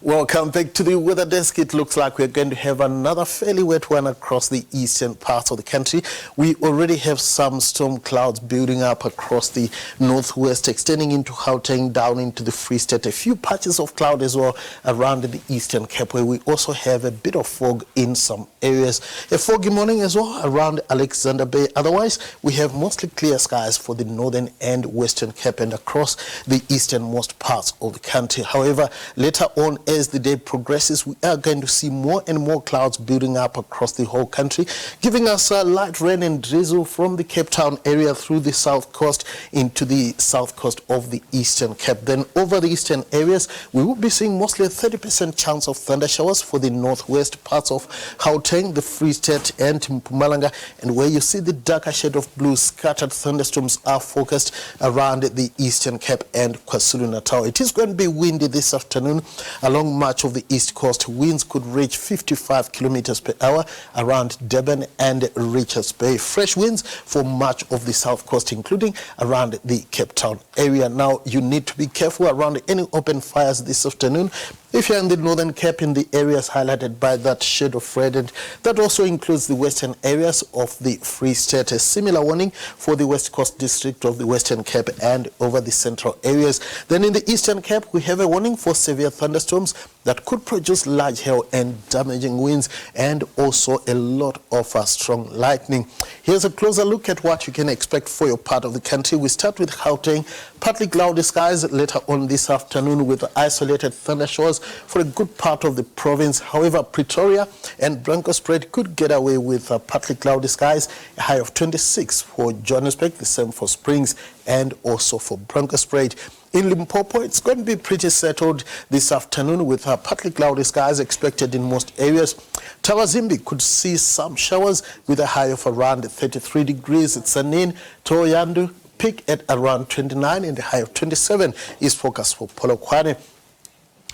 Welcome back to the weather desk. It looks like we're going to have another fairly wet one across the eastern parts of the country. We already have some storm clouds building up across the northwest, extending into Gauteng, down into the Free State. A few patches of cloud as well around the Eastern Cape, where we also have a bit of fog in some areas. A foggy morning as well around Alexander Bay. Otherwise, we have mostly clear skies for the northern and Western Cape and across the easternmost parts of the country. However, later on, as the day progresses, we are going to see more and more clouds building up across the whole country, giving us light rain and drizzle from the Cape Town area through the south coast into the south coast of the Eastern Cape. Then over the eastern areas, we will be seeing mostly a 30% chance of thunder showers for the northwest parts of Gauteng, the Free State and Mpumalanga, and where you see the darker shade of blue, scattered thunderstorms are focused around the Eastern Cape and KwaZulu-Natal. It is going to be windy this afternoon along much of the east coast. Winds could reach 55 kilometers per hour around Durban and Richards Bay. Fresh winds for much of the south coast, including around the Cape Town area. Now, you need to be careful around any open fires this afternoon. If you're in the Northern Cape, in the areas highlighted by that shade of red, and that also includes the western areas of the Free State. A similar warning for the West Coast district of the Western Cape and over the central areas. Then in the Eastern Cape, we have a warning for severe thunderstorms that could produce large hail and damaging winds, and also a lot of strong lightning. Here's a closer look at what you can expect for your part of the country. We start with Gauteng. Partly cloudy skies later on this afternoon with isolated thunder showers for a good part of the province. However, Pretoria and Bronkhorstspruit could get away with partly cloudy skies, a high of 26 for Johannesburg, the same for Springs and also for Bronkhorstspruit. In Limpopo, it's going to be pretty settled this afternoon with partly cloudy skies expected in most areas. Tawazimbi could see some showers with a high of around 33 degrees. Tsanin, Thohoyandou, peak at around 29 and a high of 27 is forecast for Polokwane.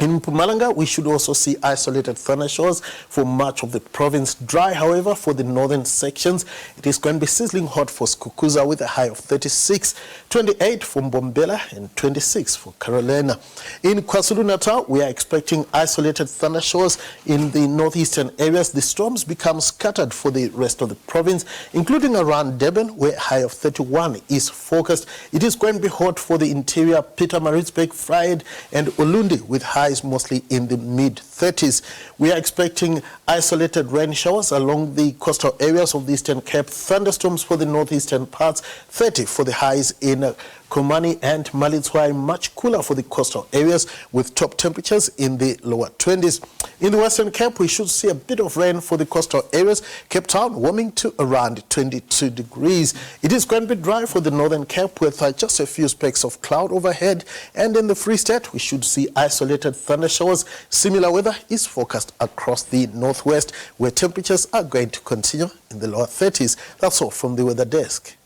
In Mpumalanga, we should also see isolated thunder showers for much of the province. Dry, however, for the northern sections. It is going to be sizzling hot for Skukuza with a high of 36, 28 for Mbombela and 26 for Carolina. In KwaZulu-Natal, we are expecting isolated thunder showers in the northeastern areas. The storms become scattered for the rest of the province, including around Durban, where a high of 31 is forecast. It is going to be hot for the interior, Pietermaritzburg, Vryheid and Ulundi, with high mostly in the mid-30s. We are expecting isolated rain showers along the coastal areas of the Eastern Cape. Thunderstorms for the northeastern parts, 30 for the highs in Komani and Malitswai, much cooler for the coastal areas with top temperatures in the lower 20s. In the Western Cape, we should see a bit of rain for the coastal areas. Cape Town warming to around 22 degrees. It is going to be dry for the Northern Cape with just a few specks of cloud overhead. And in the Free State, we should see isolated thunder showers. Similar weather is forecast across the northwest, where temperatures are going to continue in the lower 30s. That's all from the weather desk.